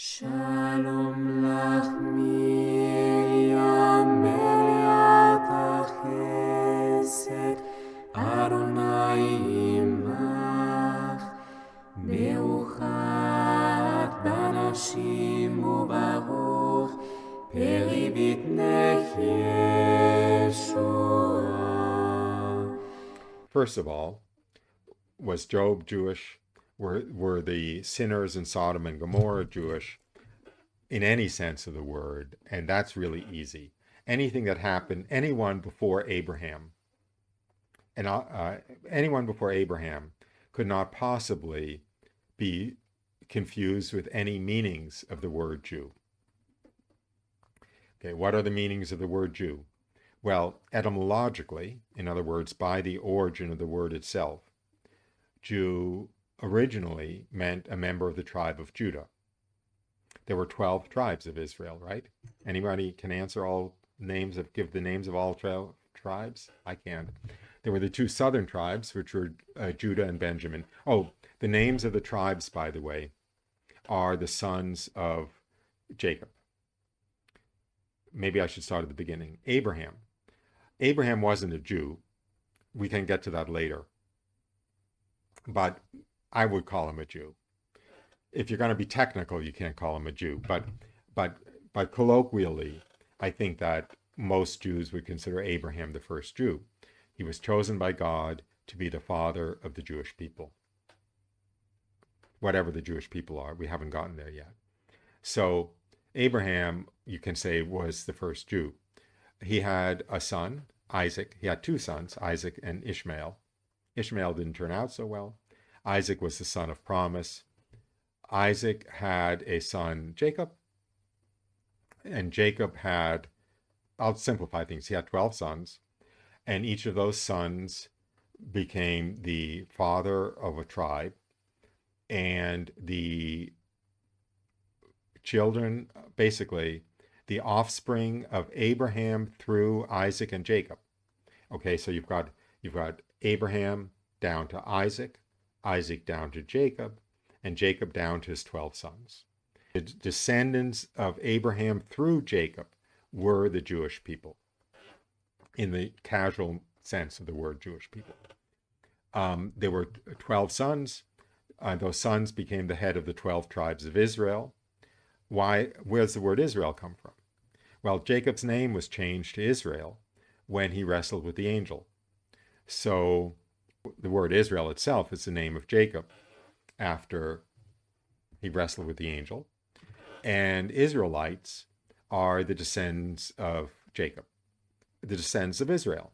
Shalom lach Miriam meleat hachesed, Adonai imach, Meuchat banashim ubaruch, peri b'tnech Yeshua. First of all, was Job Jewish? Were the sinners in Sodom and Gomorrah Jewish in any sense of the word? And that's really easy. Anything that happened, anyone before Abraham could not possibly be confused with any meanings of the word Jew. Okay, what are the meanings of the word Jew? Well, etymologically, in other words, by the origin of the word itself, Jew originally meant a member of the tribe of Judah. There were 12 tribes of Israel, right? Anybody can answer give the names of all 12 tribes? I can't. There were the two southern tribes, which were Judah and Benjamin. Oh, the names of the tribes, by the way, are the sons of Jacob. Maybe I should start at the beginning. Abraham. Abraham wasn't a Jew. We can get to that later. But I would call him a Jew. If you're going to be technical, you can't call him a Jew. But colloquially, I think that most Jews would consider Abraham the first Jew. He was chosen by God to be the father of the Jewish people. Whatever the Jewish people are, we haven't gotten there yet. So Abraham, you can say, was the first Jew. He had a son, Isaac. He had two sons, Isaac and Ishmael. Ishmael didn't turn out so well. Isaac was the son of promise. Isaac had a son, Jacob. And Jacob had, I'll simplify things, he had 12 sons. And each of those sons became the father of a tribe. And the children, basically, the offspring of Abraham through Isaac and Jacob. Okay, so you've got Abraham down to Isaac, Isaac down to Jacob, and Jacob down to his 12 sons. The descendants of Abraham through Jacob were the Jewish people, in the casual sense of the word Jewish people. There were 12 sons. Those sons became the head of the 12 tribes of Israel. Where's the word Israel come from? Well, Jacob's name was changed to Israel when he wrestled with the angel. So the word Israel itself is the name of Jacob after he wrestled with the angel. And Israelites are the descendants of Jacob, the descendants of Israel.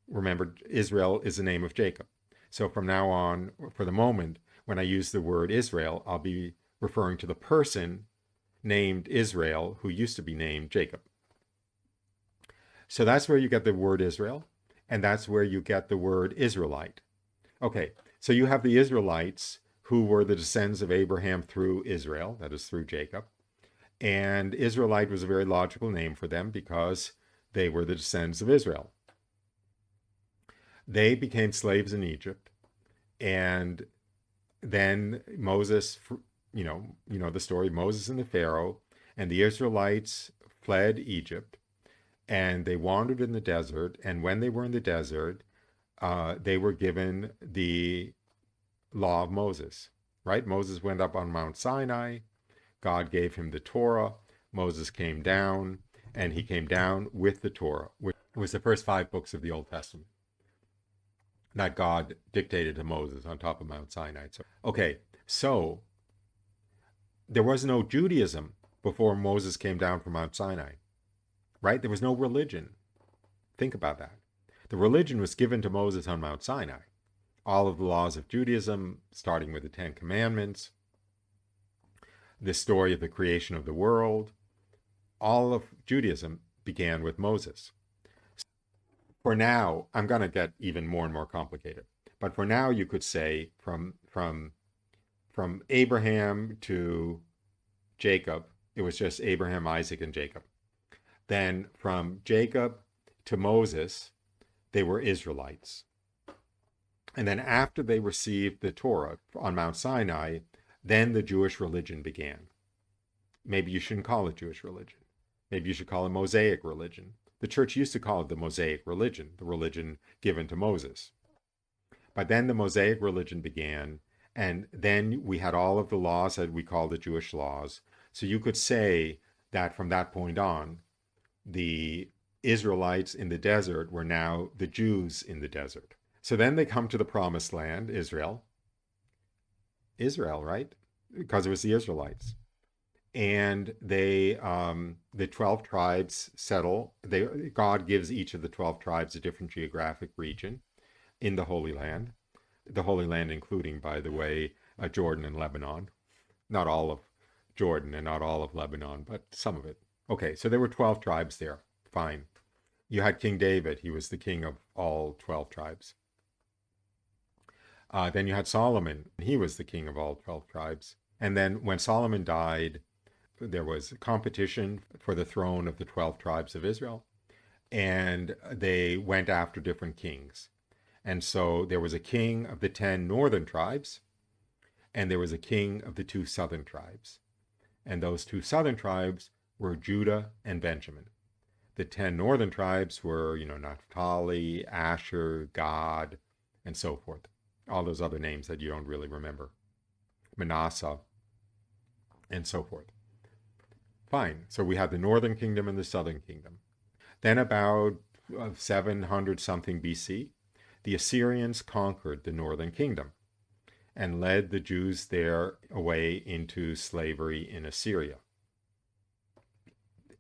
Remember, Israel is the name of Jacob. So from now on, for the moment, when I use the word Israel, I'll be referring to the person named Israel who used to be named Jacob. So that's where you get the word Israel, and that's where you get the word Israelite. Okay, so you have the Israelites who were the descendants of Abraham through Israel, that is through Jacob. And Israelite was a very logical name for them because they were the descendants of Israel. They became slaves in Egypt, and then Moses, you know the story, Moses and the Pharaoh, and the Israelites fled Egypt, and they wandered in the desert, and when they were in the desert, they were given the law of Moses, right? Moses went up on Mount Sinai, God gave him the Torah, Moses came down, and he came down with the Torah, which was the first 5 books of the Old Testament that God dictated to Moses on top of Mount Sinai. So there was no Judaism before Moses came down from Mount Sinai, right? There was no religion. Think about that. The religion was given to Moses on Mount Sinai. All of the laws of Judaism, starting with the 10 Commandments, the story of the creation of the world, all of Judaism began with Moses. For now, I'm going to get even more and more complicated. But for now, you could say from Abraham to Jacob, it was just Abraham, Isaac, and Jacob. Then from Jacob to Moses, they were Israelites. And then after they received the Torah on Mount Sinai, then the Jewish religion began. maybe you shouldn't call it Jewish religion. Maybe you should call it Mosaic religion. The church used to call it the Mosaic religion, the religion given to Moses. But then the Mosaic religion began, and then we had all of the laws that we call the Jewish laws. So you could say that from that point on, the Israelites in the desert were now the Jews in the desert. So then they come to the promised land, Israel. Israel, right? Because it was the Israelites. And the 12 tribes settle. God gives each of the 12 tribes a different geographic region in the Holy Land. The Holy Land including, by the way, Jordan and Lebanon. Not all of Jordan and not all of Lebanon, but some of it. Okay, so there were 12 tribes there. Fine. You had King David. He was the king of all 12 tribes. Then you had Solomon. He was the king of all 12 tribes. And then when Solomon died, there was competition for the throne of the 12 tribes of Israel. And they went after different kings. And so there was a king of the 10 northern tribes, and there was a king of the 2 southern tribes. And those 2 southern tribes were Judah and Benjamin. The 10 northern tribes were, Naphtali, Asher, Gad, and so forth. All those other names that you don't really remember. Manasseh, and so forth. Fine. So we had the northern kingdom and the southern kingdom. Then about 700 something BC, the Assyrians conquered the northern kingdom and led the Jews there away into slavery in Assyria.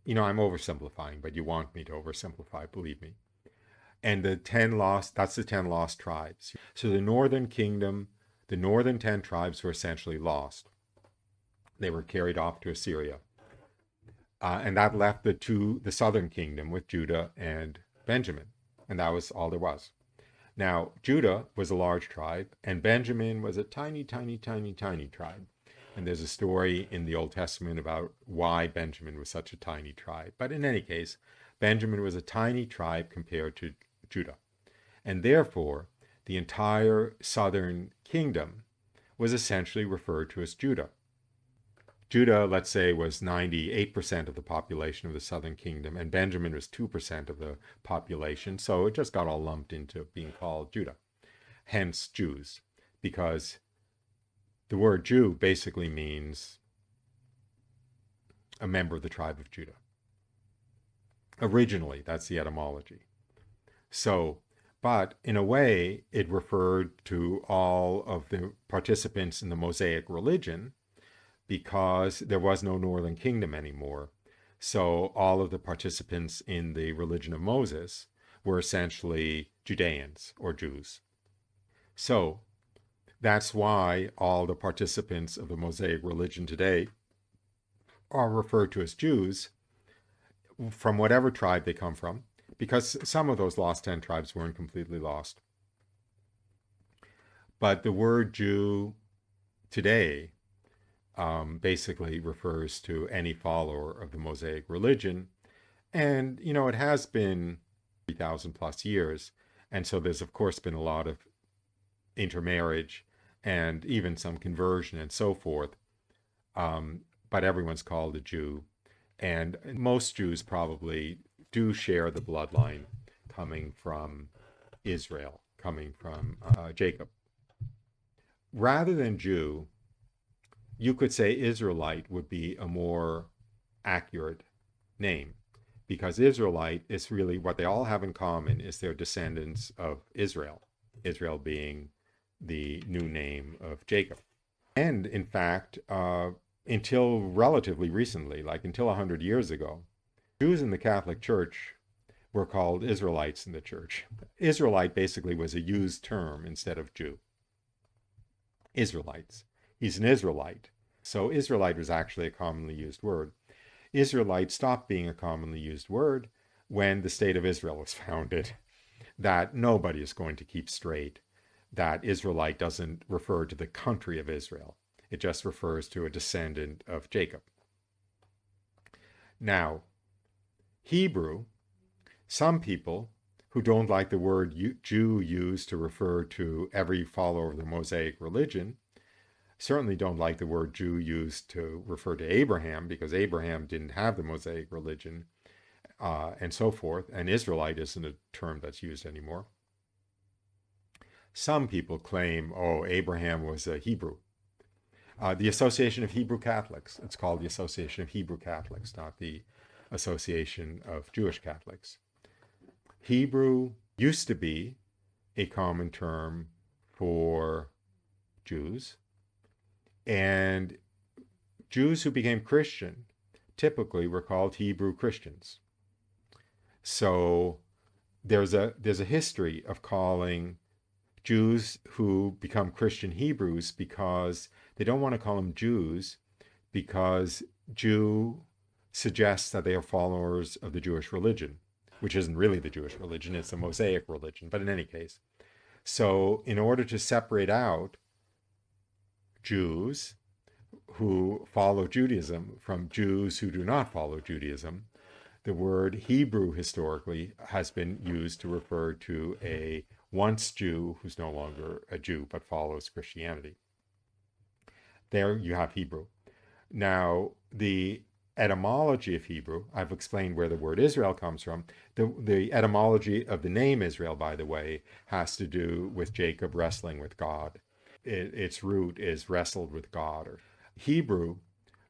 I'm oversimplifying, but you want me to oversimplify, believe me. And that's the 10 lost tribes. So the northern kingdom, the northern 10 tribes were essentially lost. They were carried off to Assyria. And that left the southern kingdom with Judah and Benjamin. And that was all there was. Now, Judah was a large tribe, and Benjamin was a tiny, tiny, tiny, tiny tribe. And there's a story in the Old Testament about why Benjamin was such a tiny tribe. But in any case, Benjamin was a tiny tribe compared to Judah. And therefore, the entire southern kingdom was essentially referred to as Judah. Judah, let's say, was 98% of the population of the southern kingdom, and Benjamin was 2% of the population, so it just got all lumped into being called Judah. Hence, Jews, because the word Jew basically means a member of the tribe of Judah. Originally, that's the etymology. So, but in a way, it referred to all of the participants in the Mosaic religion, because there was no northern kingdom anymore. So all of the participants in the religion of Moses were essentially Judeans or Jews. So that's why all the participants of the Mosaic religion today are referred to as Jews from whatever tribe they come from, because some of those lost 10 tribes weren't completely lost. But the word Jew today basically refers to any follower of the Mosaic religion. And, it has been 3,000 plus years. And so there's, of course, been a lot of intermarriage and even some conversion and so forth. But everyone's called a Jew. And most Jews probably do share the bloodline coming from Israel, coming from Jacob. Rather than Jew, you could say Israelite would be a more accurate name, because Israelite is really what they all have in common is they're descendants of Israel, Israel being the new name of Jacob. And in fact, until relatively recently, like until 100 years ago, Jews in the Catholic Church were called Israelites in the church. Israelite basically was a used term instead of Jew. Israelites. He's an Israelite. So Israelite was actually a commonly used word. Israelite stopped being a commonly used word when the state of Israel was founded. That nobody is going to keep straight. That Israelite doesn't refer to the country of Israel. It just refers to a descendant of Jacob. Now, Hebrew, some people who don't like the word Jew used to refer to every follower of the Mosaic religion certainly don't like the word Jew used to refer to Abraham, because Abraham didn't have the Mosaic religion, and so forth. And Israelite isn't a term that's used anymore. Some people claim, oh, Abraham was a Hebrew. The Association of Hebrew Catholics, it's called the Association of Hebrew Catholics, not the Association of Jewish Catholics. Hebrew used to be a common term for Jews, and Jews who became Christian typically were called Hebrew Christians. So there's a history of calling Jews who become Christian Hebrews, because they don't want to call them Jews, because Jew suggests that they are followers of the Jewish religion, which isn't really the Jewish religion, it's the Mosaic religion. But in any case, so in order to separate out Jews who follow Judaism from Jews who do not follow Judaism, the word Hebrew historically has been used to refer to a once Jew who's no longer a Jew but follows Christianity. There you have Hebrew. Now, the etymology of Hebrew, I've explained where the word Israel comes from. The etymology of the name Israel, by the way, has to do with Jacob wrestling with God. Its root is wrestled with God. Or Hebrew,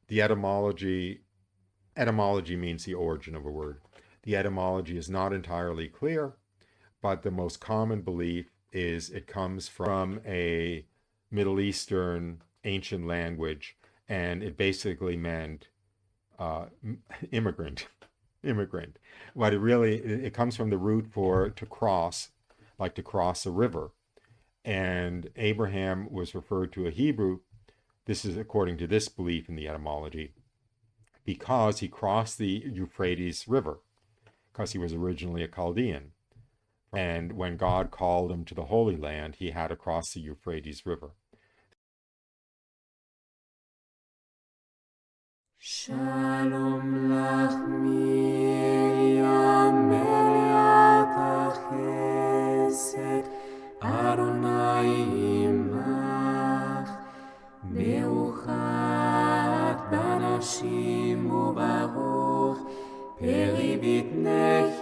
the etymology means the origin of a word. The etymology is not entirely clear, but the most common belief is it comes from a Middle Eastern ancient language, and it basically meant immigrant. What it comes from the root for to cross, like to cross a river. And Abraham was referred to a Hebrew, this is according to this belief in the etymology, because he crossed the Euphrates River, because he was originally a Chaldean. And when God called him to the Holy Land, he had to cross the Euphrates River. Shalom lach Miriam meliat chesed, Adonai imach, meuchat banashim ubaruch, peri bitnech